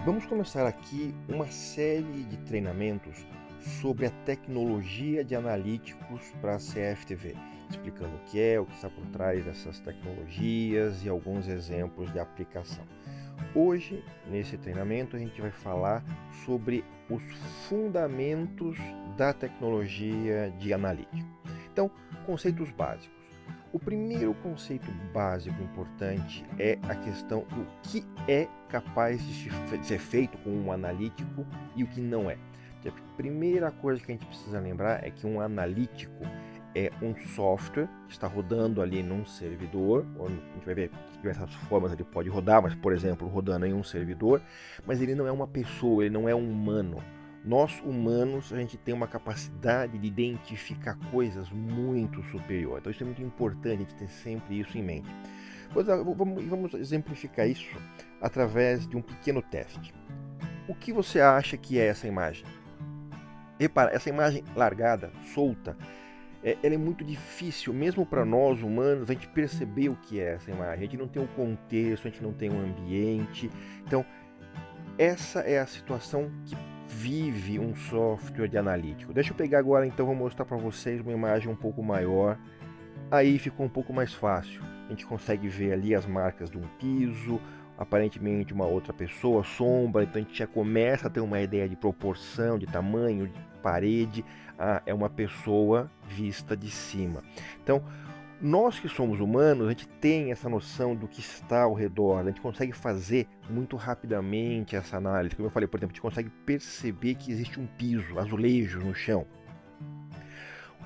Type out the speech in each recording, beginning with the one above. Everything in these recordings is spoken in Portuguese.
Vamos começar aqui uma série de treinamentos sobre a tecnologia de analíticos para a CFTV, explicando o que está por trás dessas tecnologias e alguns exemplos de aplicação. Hoje, nesse treinamento, a gente vai falar sobre os fundamentos da tecnologia de analítico. Então, conceitos básicos. O primeiro conceito básico importante é a questão do que é capaz de ser feito com um analítico e o que não é. A primeira coisa que a gente precisa lembrar é que um analítico é um software que está rodando ali num servidor, a gente vai ver que diversas formas ele pode rodar, mas por exemplo, rodando em um servidor, mas ele não é uma pessoa, ele não é um humano. Nós humanos, a gente tem uma capacidade de identificar coisas muito superior. Então isso é muito importante, a gente ter sempre isso em mente. Vamos exemplificar isso através de um pequeno teste. O que você acha que é essa imagem? Repara, essa imagem largada, solta, ela é muito difícil, mesmo para nós humanos, a gente perceber o que é essa imagem. A gente não tem um contexto, a gente não tem um ambiente. Então, essa é a situação que vive um software de analítico. Deixa eu pegar agora, então, vou mostrar para vocês uma imagem um pouco maior. Aí ficou um pouco mais fácil. A gente consegue ver ali as marcas de um piso, aparentemente uma outra pessoa, sombra, então a gente já começa a ter uma ideia de proporção, de tamanho, de parede. Ah, é uma pessoa vista de cima. Então, nós que somos humanos, a gente tem essa noção do que está ao redor, a gente consegue fazer muito rapidamente essa análise. Como eu falei, por exemplo, a gente consegue perceber que existe um piso, azulejos no chão.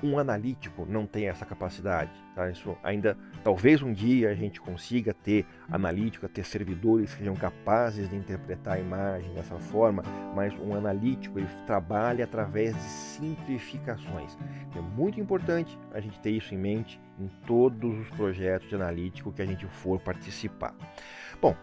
Um analítico não tem essa capacidade, tá? Isso ainda, talvez um dia a gente consiga ter analítico, ter servidores que sejam capazes de interpretar a imagem dessa forma, mas um analítico ele trabalha através de simplificações. É muito importante a gente ter isso em mente em todos os projetos de analítico que a gente for participar. Bom,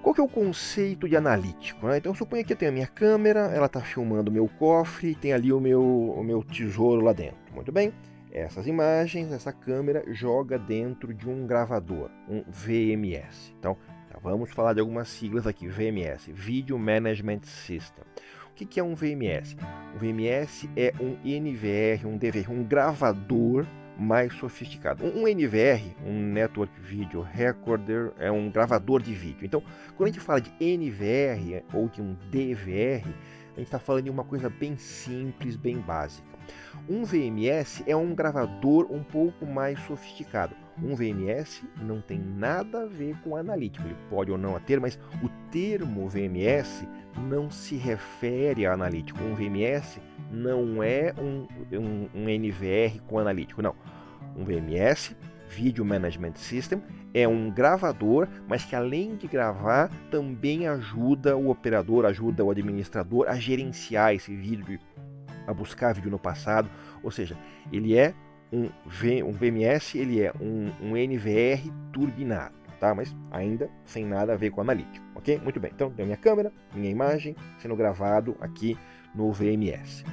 qual que é o conceito de analítico, né? Então suponha que eu tenho a minha câmera, ela está filmando o meu cofre, tem ali o meu tesouro lá dentro. Muito bem, essas imagens, essa câmera joga dentro de um gravador, um VMS. Então, vamos falar de algumas siglas aqui, VMS, Video Management System. O que é um VMS? Um VMS é um NVR, um DVR, um gravador mais sofisticado. Um NVR, um Network Video Recorder, é um gravador de vídeo. Então, quando a gente fala de NVR ou de um DVR, a gente está falando de uma coisa bem simples, bem básica. Um VMS é um gravador um pouco mais sofisticado. Um VMS não tem nada a ver com analítico. Ele pode ou não ter, mas o termo VMS não se refere a analítico. Um VMS não é um NVR com analítico, não. Um VMS, Video Management System, é um gravador, mas que além de gravar, também ajuda o operador, ajuda o administrador a gerenciar esse vídeo, a buscar vídeo no passado. Ou seja, ele é um VMS, ele é um NVR turbinado, tá? Mas ainda sem nada a ver com analítico, ok? Muito bem, então tenho minha câmera, minha imagem sendo gravado aqui no VMS.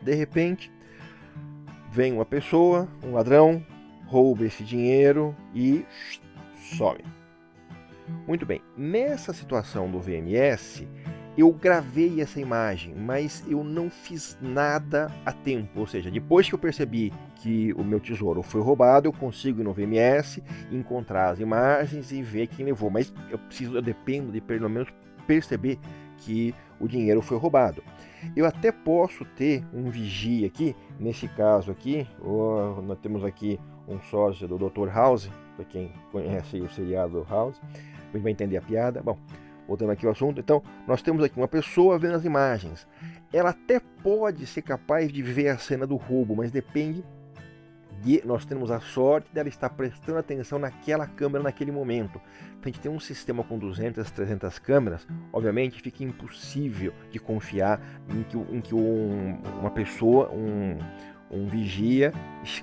De repente, vem uma pessoa, um ladrão, rouba esse dinheiro e some. Muito bem, nessa situação do VMS, eu gravei essa imagem, mas eu não fiz nada a tempo. Ou seja, depois que eu percebi que o meu tesouro foi roubado, eu consigo ir no VMS, encontrar as imagens e ver quem levou. Mas eu dependo de pelo menos perceber que o dinheiro foi roubado. Eu até posso ter um vigia aqui, nesse caso aqui, nós temos aqui um sócio do Dr. House, para quem conhece o seriado House, vai entender a piada. Bom, voltando aqui ao assunto, então nós temos aqui uma pessoa vendo as imagens. Ela até pode ser capaz de ver a cena do roubo, mas depende de nós temos a sorte dela estar prestando atenção naquela câmera naquele momento. Então, a gente tem um sistema com 200, 300 câmeras, obviamente fica impossível de confiar em que uma pessoa, um vigia,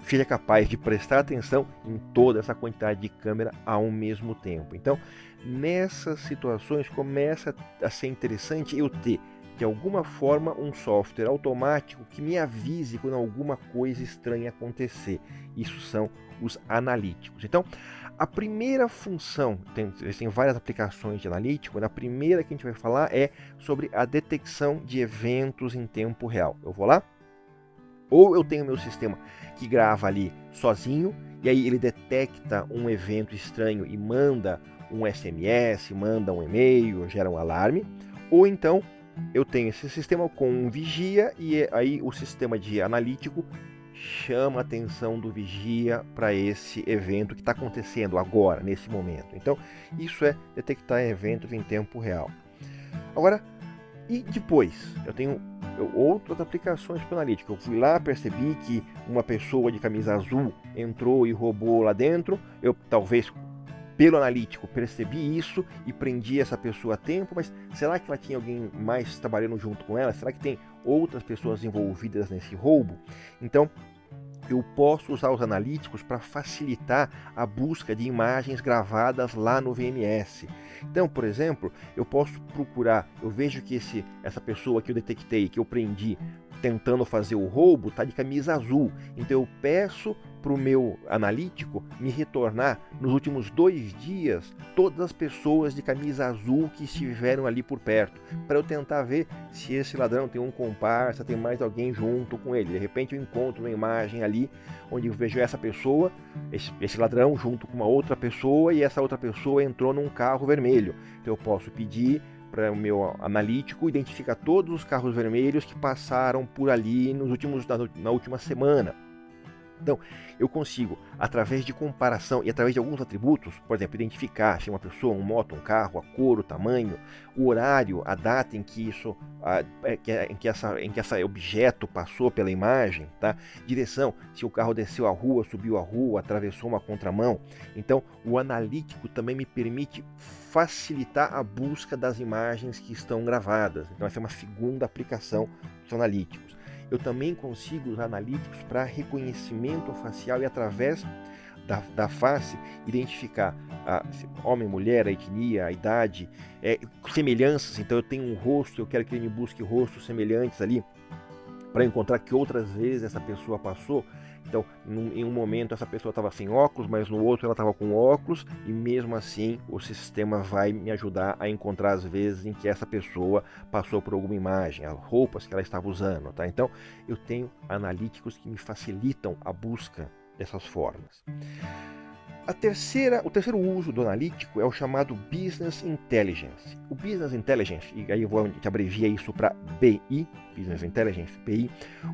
seja capaz de prestar atenção em toda essa quantidade de câmera ao mesmo tempo. Então, nessas situações começa a ser interessante eu ter de alguma forma um software automático que me avise quando alguma coisa estranha acontecer. Isso são os analíticos. Então, A primeira função, tem várias aplicações de analítico, na primeira que a gente vai falar é sobre a detecção de eventos em tempo real. Eu vou lá, ou eu tenho meu sistema que grava ali sozinho, e aí ele detecta um evento estranho e manda um SMS, manda um e-mail, gera um alarme, ou então eu tenho esse sistema com um vigia e aí o sistema de analítico chama a atenção do vigia para esse evento que está acontecendo agora, nesse momento. Então, isso é detectar eventos em tempo real. Agora, e depois? Eu tenho outras aplicações para analítica. Eu fui lá, percebi que uma pessoa de camisa azul entrou e roubou lá dentro. Eu talvez pelo analítico percebi isso e prendi essa pessoa a tempo, mas será que ela tinha alguém mais trabalhando junto com ela? Será que tem outras pessoas envolvidas nesse roubo? Então, eu posso usar os analíticos para facilitar a busca de imagens gravadas lá no VMS. Então, por exemplo, eu posso procurar, eu vejo que essa pessoa que eu detectei, que eu prendi, tentando fazer o roubo, está de camisa azul. Então eu peço para o meu analítico me retornar nos últimos 2 dias todas as pessoas de camisa azul que estiveram ali por perto, para eu tentar ver se esse ladrão tem um comparsa, tem mais alguém junto com ele. De repente eu encontro uma imagem ali onde eu vejo essa pessoa, esse ladrão junto com uma outra pessoa, e essa outra pessoa entrou num carro vermelho. Então eu posso pedir para o meu analítico identificar todos os carros vermelhos que passaram por ali na última semana. Então, eu consigo, através de comparação e através de alguns atributos, por exemplo, identificar se uma pessoa, uma moto, um carro, a cor, o tamanho, o horário, a data em que esse objeto passou pela imagem, tá? Direção, se o carro desceu a rua, subiu a rua, atravessou uma contramão. Então, o analítico também me permite facilitar a busca das imagens que estão gravadas. Então, essa é uma segunda aplicação dos analíticos. Eu também consigo usar analíticos para reconhecimento facial e através da face identificar homem, mulher, a etnia, a idade, semelhanças. Então eu tenho um rosto, eu quero que ele me busque rostos semelhantes ali para encontrar que outras vezes essa pessoa passou. Então, em um momento essa pessoa estava sem óculos, mas no outro ela estava com óculos, e mesmo assim o sistema vai me ajudar a encontrar as vezes em que essa pessoa passou por alguma imagem, as roupas que ela estava usando, tá? Então, eu tenho analíticos que me facilitam a busca dessas formas. O terceiro uso do analítico é o chamado Business Intelligence. O Business Intelligence, e aí eu vou te abreviar isso para BI, Business Intelligence, BI.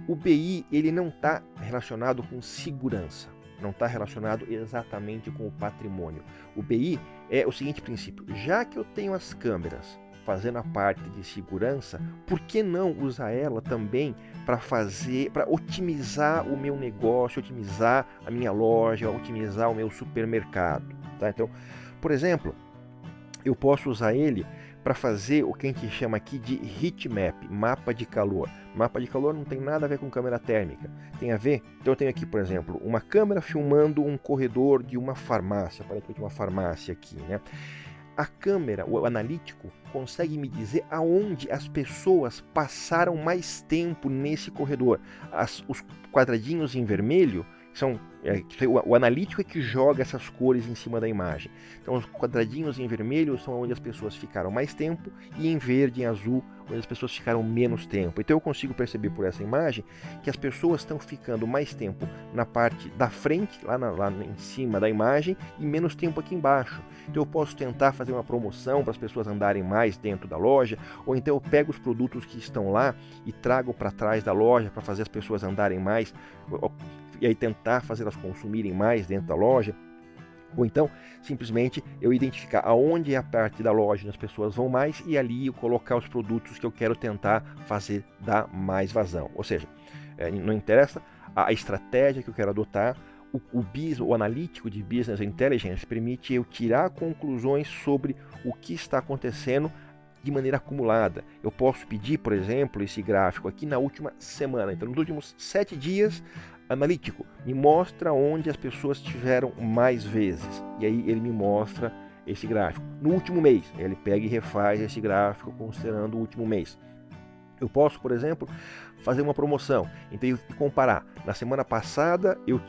O BI ele não está relacionado com segurança, não está relacionado exatamente com o patrimônio. O BI é o seguinte princípio: já que eu tenho as câmeras fazendo a parte de segurança, por que não usar ela também para otimizar o meu negócio, otimizar a minha loja, otimizar o meu supermercado, tá? Então, por exemplo, eu posso usar ele para fazer o que a gente chama aqui de heat map, mapa de calor. Mapa de calor não tem nada a ver com câmera térmica, tem a ver, então eu tenho aqui, por exemplo, uma câmera filmando um corredor de uma farmácia, aparentemente uma farmácia aqui, né? A câmera, o analítico, consegue me dizer aonde as pessoas passaram mais tempo nesse corredor. Os quadradinhos em vermelho são o analítico é que joga essas cores em cima da imagem. Então os quadradinhos em vermelho são onde as pessoas ficaram mais tempo, e em verde e azul onde as pessoas ficaram menos tempo. Então eu consigo perceber por essa imagem que as pessoas estão ficando mais tempo na parte da frente, lá em cima da imagem, e menos tempo aqui embaixo. Então eu posso tentar fazer uma promoção para as pessoas andarem mais dentro da loja, ou então eu pego os produtos que estão lá e trago para trás da loja para fazer as pessoas andarem mais, e aí tentar fazer elas consumirem mais dentro da loja. Ou então, simplesmente, eu identificar aonde é a parte da loja onde as pessoas vão mais, e ali eu colocar os produtos que eu quero tentar fazer dar mais vazão. Ou seja, não interessa a estratégia que eu quero adotar, o analítico de Business Intelligence permite eu tirar conclusões sobre o que está acontecendo de maneira acumulada. Eu posso pedir, por exemplo, esse gráfico aqui na última semana. Então, nos últimos 7 dias, analítico, me mostra onde as pessoas estiveram mais vezes. E aí ele me mostra esse gráfico. No último mês, ele pega e refaz esse gráfico considerando o último mês. Eu posso, por exemplo, fazer uma promoção, então comparar. Na semana passada eu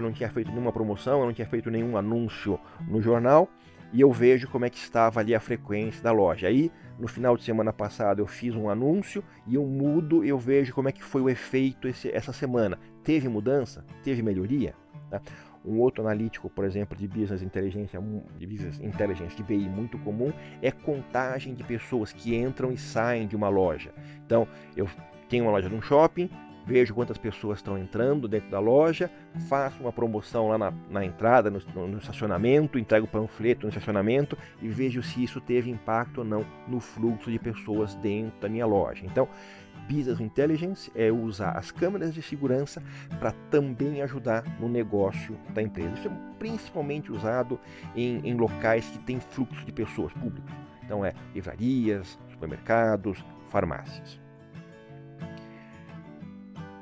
não tinha feito nenhuma promoção, eu não tinha feito nenhum anúncio no jornal, e eu vejo como é que estava ali a frequência da loja. Aí, no final de semana passada, eu fiz um anúncio e eu mudo, eu vejo como é que foi o efeito essa semana. Teve mudança? Teve melhoria? Tá? Um outro analítico, por exemplo, de Business Intelligence de BI muito comum é contagem de pessoas que entram e saem de uma loja. Então, eu tenho uma loja num shopping, vejo quantas pessoas estão entrando dentro da loja, faço uma promoção lá na entrada, no estacionamento, entrego o panfleto no estacionamento e vejo se isso teve impacto ou não no fluxo de pessoas dentro da minha loja. Então, Business Intelligence é usar as câmeras de segurança para também ajudar no negócio da empresa. Isso é principalmente usado em locais que têm fluxo de pessoas públicos. Então, livrarias, supermercados, farmácias.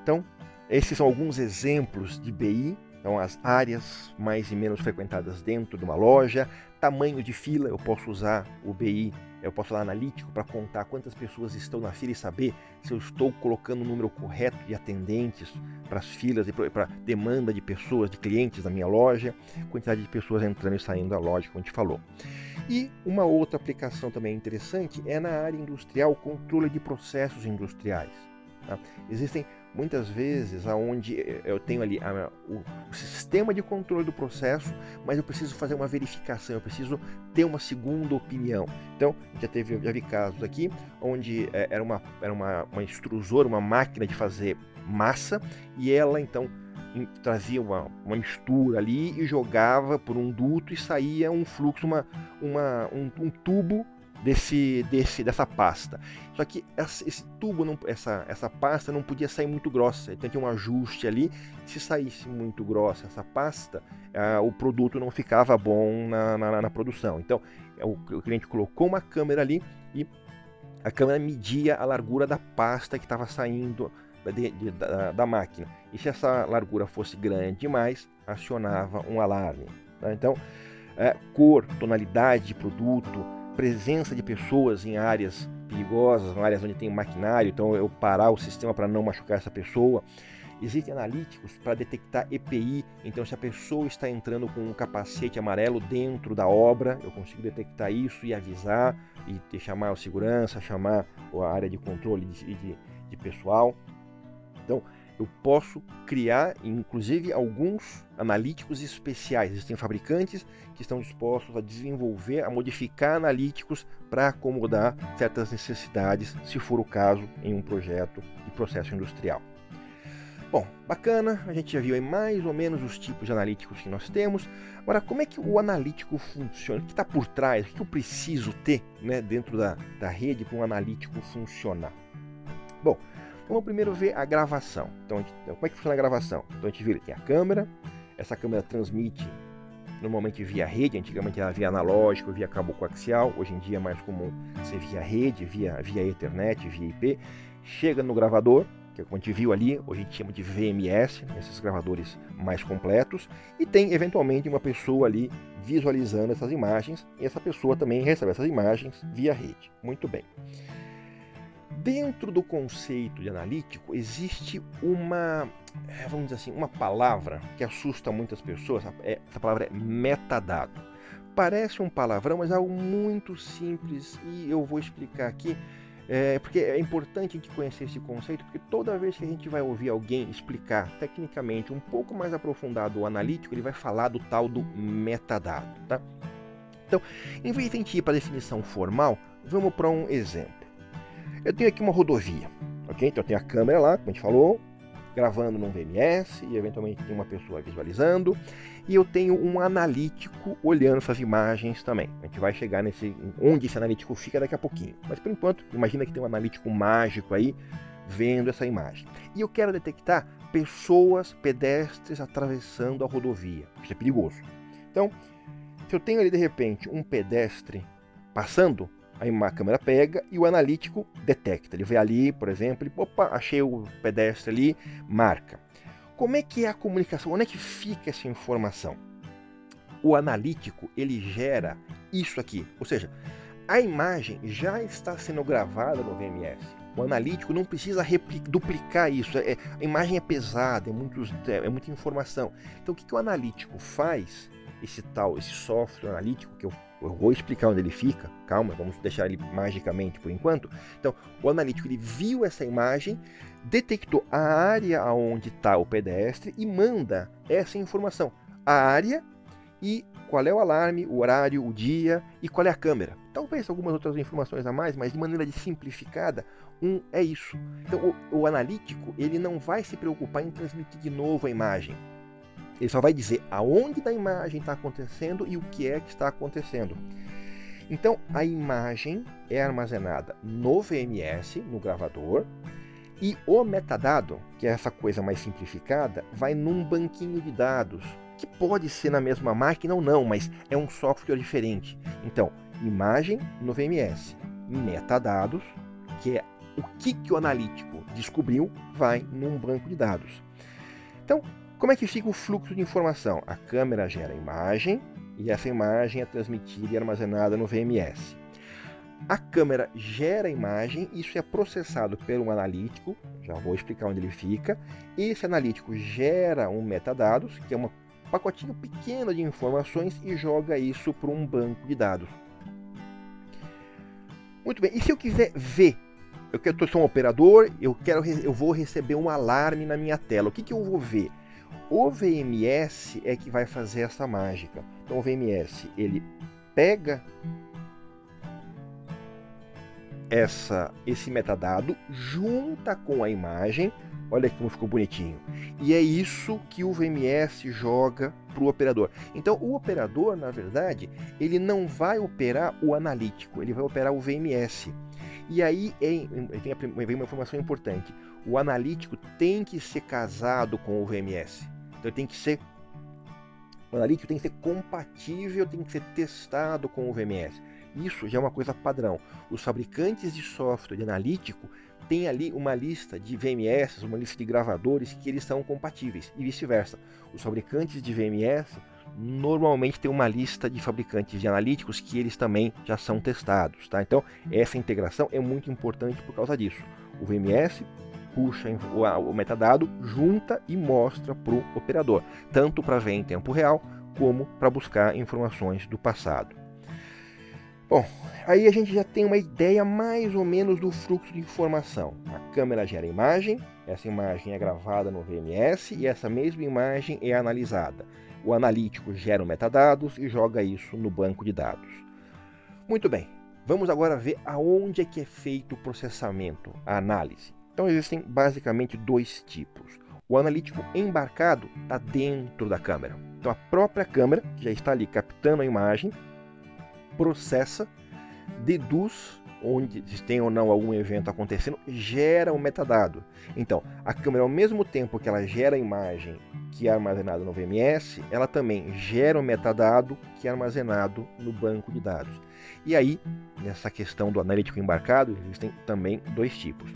Então, esses são alguns exemplos de BI, então as áreas mais e menos frequentadas dentro de uma loja, tamanho de fila, eu posso usar o BI, eu posso usar analítico para contar quantas pessoas estão na fila e saber se eu estou colocando o número correto de atendentes para as filas e para a demanda de pessoas, de clientes da minha loja, quantidade de pessoas entrando e saindo da loja, como a gente falou. E uma outra aplicação também interessante é na área industrial, controle de processos industriais. Tá? Existem muitas vezes onde eu tenho ali o sistema de controle do processo, mas eu preciso fazer uma verificação, eu preciso ter uma segunda opinião. Então, já vi casos aqui onde era uma extrusora, uma máquina de fazer massa, e ela então trazia uma mistura ali e jogava por um duto e saía um fluxo, um tubo dessa pasta. Só que esse tubo, essa pasta não podia sair muito grossa, então tinha um ajuste ali. Se saísse muito grossa essa pasta, o produto não ficava bom na produção. Então o cliente colocou uma câmera ali e a câmera media a largura da pasta que estava saindo da máquina. E se essa largura fosse grande demais, acionava um alarme. Tá? Então, cor, tonalidade de produto, presença de pessoas em áreas perigosas, em áreas onde tem maquinário, então eu parar o sistema para não machucar essa pessoa. Existem analíticos para detectar EPI, então se a pessoa está entrando com um capacete amarelo dentro da obra, eu consigo detectar isso e avisar, e chamar a segurança, chamar a área de controle de pessoal. Então, eu posso criar, inclusive, alguns analíticos especiais. Existem fabricantes que estão dispostos a desenvolver, a modificar analíticos para acomodar certas necessidades, se for o caso, em um projeto de processo industrial. Bom, bacana, a gente já viu aí mais ou menos os tipos de analíticos que nós temos. Agora, como é que o analítico funciona? O que está por trás? O que eu preciso ter, né, dentro da rede para um analítico funcionar? Bom, vamos primeiro ver a gravação. Então, como é que funciona a gravação? Então, a gente vê que tem a câmera, essa câmera transmite normalmente via rede, antigamente era via analógico, via cabo coaxial, hoje em dia é mais comum ser via rede, via Ethernet, via IP, chega no gravador, que é como a gente viu ali, hoje a gente chama de VMS, esses gravadores mais completos, e tem eventualmente uma pessoa ali visualizando essas imagens, e essa pessoa também recebe essas imagens via rede. Muito bem. Dentro do conceito de analítico existe vamos dizer assim, uma palavra que assusta muitas pessoas. Essa palavra é metadado. Parece um palavrão, mas é algo muito simples e eu vou explicar aqui, porque é importante a gente conhecer esse conceito, porque toda vez que a gente vai ouvir alguém explicar tecnicamente um pouco mais aprofundado o analítico, ele vai falar do tal do metadado, tá? Então, em vez de a gente ir para a definição formal, vamos para um exemplo. Eu tenho aqui uma rodovia, ok? Então eu tenho a câmera lá, como a gente falou, gravando num VMS, e eventualmente tem uma pessoa visualizando, e eu tenho um analítico olhando essas imagens também. A gente vai chegar onde esse analítico fica daqui a pouquinho. Mas por enquanto, imagina que tem um analítico mágico aí, vendo essa imagem. E eu quero detectar pessoas, pedestres atravessando a rodovia. Isso é perigoso. Então, se eu tenho ali de repente um pedestre passando, aí a câmera pega e o analítico detecta. Ele vê ali, por exemplo, opa, achei o pedestre ali, marca. Como é que é a comunicação? Onde é que fica essa informação? O analítico, ele gera isso aqui. Ou seja, A imagem já está sendo gravada no VMS. O analítico não precisa duplicar isso. A imagem é pesada, é muita informação. Então o que o analítico faz, esse software analítico, que eu vou explicar onde ele fica, calma, vamos deixar ele magicamente por enquanto. Então o analítico ele viu essa imagem, detectou a área onde está o pedestre e manda essa informação. A área e qual é o alarme, o horário, o dia e qual é a câmera. Talvez algumas outras informações a mais, mas de maneira simplificada, é isso. Então o analítico ele não vai se preocupar em transmitir de novo a imagem. Ele só vai dizer aonde da imagem está acontecendo e o que é que está acontecendo. Então a imagem é armazenada no VMS, no gravador, e o metadado, que é essa coisa mais simplificada, vai num banquinho de dados, que pode ser na mesma máquina ou não, mas é um software diferente. Então, imagem no VMS, metadados, que é o que o analítico descobriu, vai num banco de dados. Então, como é que fica o fluxo de informação? A câmera gera a imagem e essa imagem é transmitida e armazenada no VMS. A câmera gera a imagem, isso é processado pelo analítico, já vou explicar onde ele fica. Esse analítico gera um metadados, que é um pacotinho pequeno de informações e joga isso para um banco de dados. Muito bem, e se eu quiser ver? Eu sou um operador, eu vou receber um alarme na minha tela. O que eu vou ver? O VMS é que vai fazer essa mágica. Então o VMS ele pega esse metadado, junta com a imagem, olha como ficou bonitinho, e é isso que o VMS joga para o operador. Então o operador, na verdade, ele não vai operar o analítico, ele vai operar o VMS. E aí vem uma informação importante: o analítico tem que ser casado com o VMS. Então o analítico tem que ser compatível, tem que ser testado com o VMS. Isso já é uma coisa padrão. Os fabricantes de software de analítico têm ali uma lista de VMS, uma lista de gravadores que eles são compatíveis e vice-versa. Os fabricantes de VMS normalmente têm uma lista de fabricantes de analíticos que eles também já são testados, tá? Então essa integração é muito importante por causa disso. O VMS puxa o metadado, junta e mostra para o operador, tanto para ver em tempo real como para buscar informações do passado. Bom, aí a gente já tem uma ideia mais ou menos do fluxo de informação. A câmera gera imagem, essa imagem é gravada no VMS e essa mesma imagem é analisada. O analítico gera metadados e joga isso no banco de dados. Muito bem, vamos agora ver aonde é que é feito o processamento, a análise. Então existem basicamente dois tipos. O analítico embarcado está dentro da câmera. Então a própria câmera, que já está ali captando a imagem, processa, deduz onde se tem ou não algum evento acontecendo, gera um metadado. Então, a câmera, ao mesmo tempo que ela gera a imagem que é armazenada no VMS, ela também gera um metadado que é armazenado no banco de dados. E aí, nessa questão do analítico embarcado, existem também dois tipos.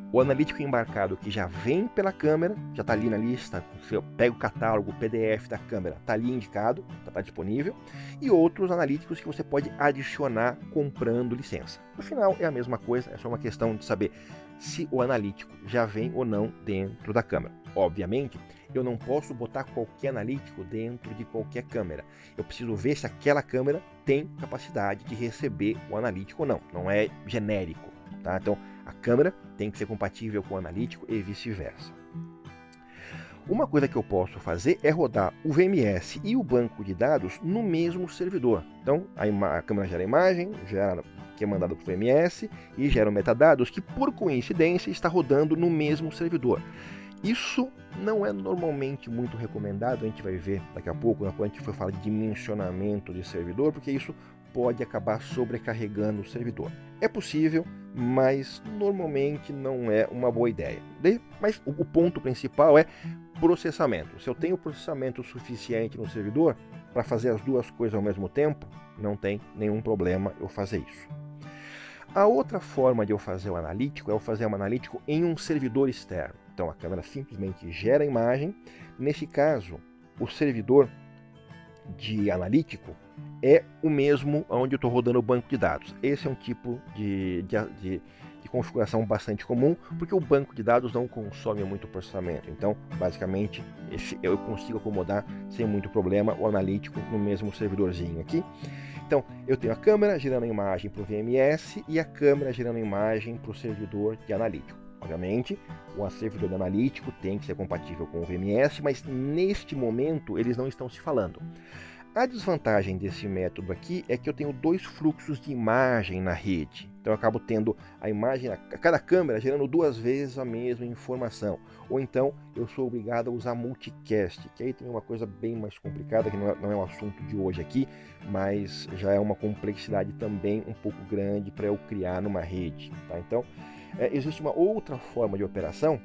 O analítico embarcado que já vem pela câmera, já está ali na lista, você pega o catálogo, o PDF da câmera, está ali indicado, está disponível. E outros analíticos que você pode adicionar comprando licença. No final é a mesma coisa, é só uma questão de saber se o analítico já vem ou não dentro da câmera. Obviamente, eu não posso botar qualquer analítico dentro de qualquer câmera. Eu preciso ver se aquela câmera tem capacidade de receber o analítico ou não. Não é genérico, tá? Então, a câmera tem que ser compatível com o analítico e vice-versa. Uma coisa que eu posso fazer é rodar o VMS e o banco de dados no mesmo servidor. Então, a câmera gera a imagem, que é mandada para o VMS, e gera metadados que, por coincidência, está rodando no mesmo servidor. Isso não é normalmente muito recomendado, a gente vai ver daqui a pouco, quando a gente for falar de dimensionamento de servidor, porque isso pode acabar sobrecarregando o servidor. É possível, mas normalmente não é uma boa ideia. Mas o ponto principal é processamento. Se eu tenho processamento suficiente no servidor para fazer as duas coisas ao mesmo tempo, não tem nenhum problema eu fazer isso. A outra forma de eu fazer o analítico é eu fazer um analítico em um servidor externo. Então a câmera simplesmente gera a imagem. Nesse caso, o servidor de analítico é o mesmo onde eu estou rodando o banco de dados. Esse é um tipo de configuração bastante comum, porque o banco de dados não consome muito processamento. Então, basicamente, eu consigo acomodar sem muito problema o analítico no mesmo servidorzinho aqui. Então, eu tenho a câmera gerando a imagem para o VMS e a câmera gerando a imagem para o servidor de analítico. Obviamente, o servidor de analítico tem que ser compatível com o VMS, mas neste momento eles não estão se falando. A desvantagem desse método aqui é que eu tenho dois fluxos de imagem na rede. Então eu acabo tendo a imagem, cada câmera gerando duas vezes a mesma informação. Ou então eu sou obrigado a usar multicast, que aí tem uma coisa bem mais complicada, que não é o assunto de hoje aqui, mas já é uma complexidade também um pouco grande para eu criar numa rede. Tá? Então existe uma outra forma de operação,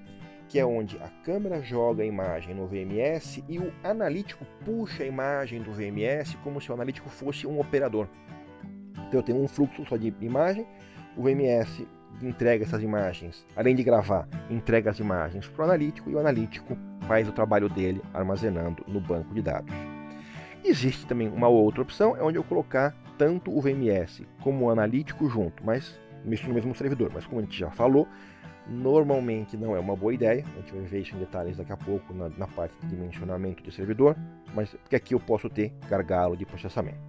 que é onde a câmera joga a imagem no VMS e o analítico puxa a imagem do VMS como se o analítico fosse um operador. Então eu tenho um fluxo só de imagem, o VMS entrega essas imagens, além de gravar, entrega as imagens para o analítico e o analítico faz o trabalho dele armazenando no banco de dados. Existe também uma outra opção, é onde eu colocar tanto o VMS como o analítico junto, mas isso no mesmo servidor, mas como a gente já falou, normalmente não é uma boa ideia. A gente vai ver isso em detalhes daqui a pouco na parte de dimensionamento de servidor, mas porque aqui eu posso ter gargalo de processamento.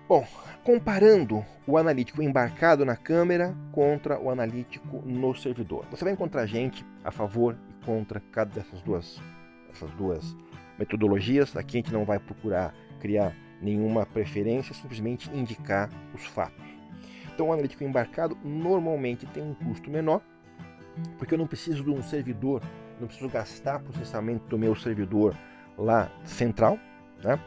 Bom, comparando o analítico embarcado na câmera contra o analítico no servidor, você vai encontrar gente a favor e contra cada dessas duas metodologias. Aqui a gente não vai procurar criar nenhuma preferência, simplesmente indicar os fatos. Então o analítico embarcado normalmente tem um custo menor, porque eu não preciso de um servidor, não preciso gastar processamento do meu servidor lá central, né?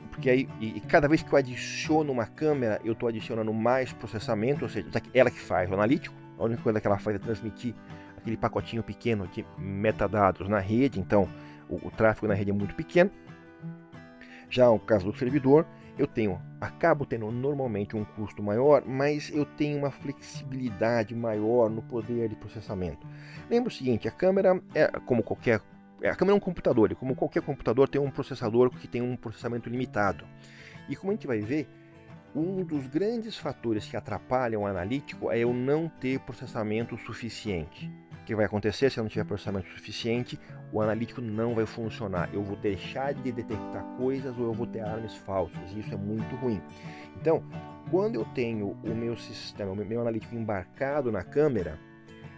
Porque aí, e cada vez que eu adiciono uma câmera, eu estou adicionando mais processamento, ou seja, ela que faz o analítico, a única coisa que ela faz é transmitir aquele pacotinho pequeno de metadados na rede, então o tráfego na rede é muito pequeno. Já no caso do servidor, eu acabo tendo normalmente um custo maior, mas eu tenho uma flexibilidade maior no poder de processamento. Lembra o seguinte, a câmera é como qualquer... A câmera é um computador, e como qualquer computador tem um processador que tem um processamento limitado. E como a gente vai ver, um dos grandes fatores que atrapalham o analítico é eu não ter processamento suficiente. O que vai acontecer se eu não tiver processamento suficiente? O analítico não vai funcionar. Eu vou deixar de detectar coisas ou eu vou ter alarmes falsos. E isso é muito ruim. Então, quando eu tenho o meu sistema, o meu analítico embarcado na câmera,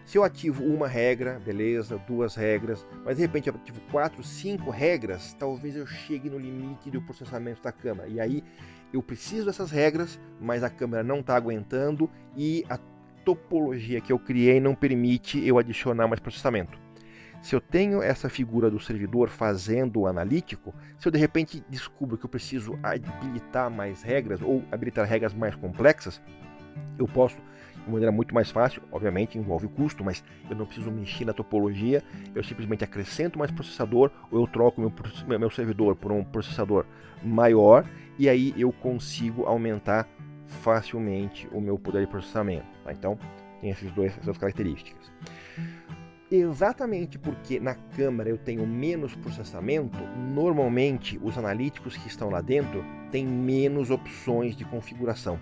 se eu ativo uma regra, beleza, duas regras, mas de repente eu ativo 4, 5 regras, talvez eu chegue no limite do processamento da câmera. E aí eu preciso dessas regras, mas a câmera não está aguentando e a topologia que eu criei não permite eu adicionar mais processamento. Se eu tenho essa figura do servidor fazendo o analítico, se eu de repente descubro que eu preciso habilitar mais regras ou habilitar regras mais complexas, eu posso, de maneira muito mais fácil, obviamente envolve custo, mas eu não preciso mexer na topologia, eu simplesmente acrescento mais processador ou eu troco meu servidor por um processador maior e aí eu consigo aumentar facilmente o meu poder de processamento. Tá? Então, tem essas duas características. Exatamente porque na câmera eu tenho menos processamento, normalmente os analíticos que estão lá dentro têm menos opções de configuração.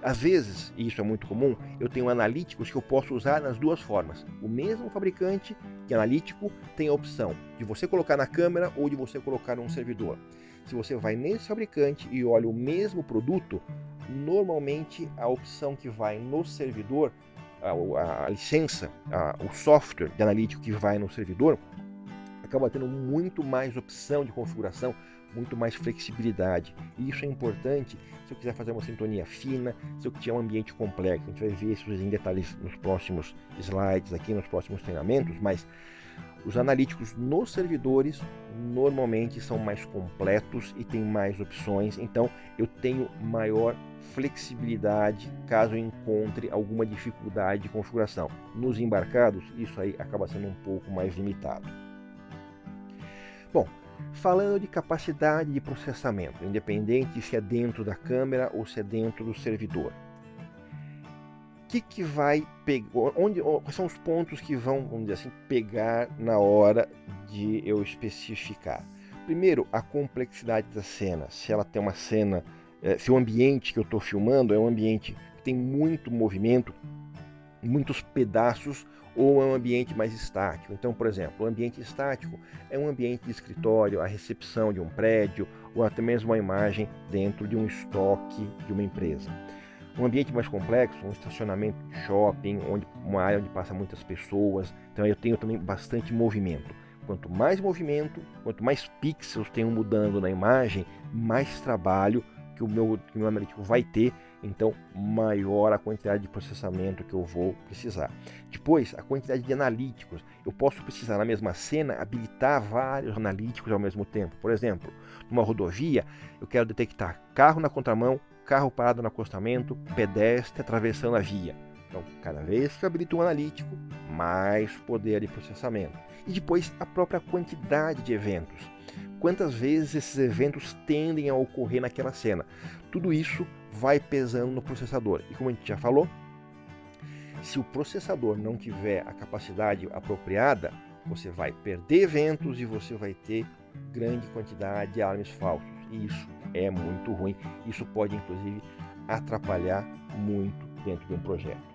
Às vezes, e isso é muito comum, eu tenho analíticos que eu posso usar nas duas formas. O mesmo fabricante de analítico tem a opção de você colocar na câmera ou de você colocar num servidor. Se você vai nesse fabricante e olha o mesmo produto, normalmente a opção que vai no servidor, a licença, o software de analítico que vai no servidor, acaba tendo muito mais opção de configuração, muito mais flexibilidade. E isso é importante se eu quiser fazer uma sintonia fina, se eu tiver um ambiente complexo. A gente vai ver isso em detalhes nos próximos slides, aqui nos próximos treinamentos, mas os analíticos nos servidores normalmente são mais completos e têm mais opções, então eu tenho maior flexibilidade caso eu encontre alguma dificuldade de configuração. Nos embarcados, isso aí acaba sendo um pouco mais limitado. Bom, falando de capacidade de processamento, independente se é dentro da câmera ou se é dentro do servidor, que vai pegar, quais são os pontos que vão, vamos dizer assim, pegar na hora de eu especificar? Primeiro, a complexidade da cena. Se ela tem uma cena, se o ambiente que eu estou filmando é um ambiente que tem muito movimento, muitos pedaços, ou é um ambiente mais estático. Então, por exemplo, o ambiente estático é um ambiente de escritório, a recepção de um prédio, ou até mesmo uma imagem dentro de um estoque de uma empresa. Um ambiente mais complexo, um estacionamento de shopping, uma área onde passam muitas pessoas, então eu tenho também bastante movimento. Quanto mais movimento, quanto mais pixels tenho mudando na imagem, mais trabalho que o meu analítico vai ter, então maior a quantidade de processamento que eu vou precisar. Depois, a quantidade de analíticos. Eu posso precisar na mesma cena habilitar vários analíticos ao mesmo tempo. Por exemplo, numa rodovia, eu quero detectar carro na contramão, carro parado no acostamento, pedestre atravessando a via. Então, cada vez que eu habilito um analítico, mais poder de processamento. E depois, a própria quantidade de eventos. Quantas vezes esses eventos tendem a ocorrer naquela cena. Tudo isso vai pesando no processador. E como a gente já falou, se o processador não tiver a capacidade apropriada, você vai perder eventos e você vai ter grande quantidade de alarmes falsos. E isso é muito ruim. Isso pode, inclusive, atrapalhar muito dentro de um projeto.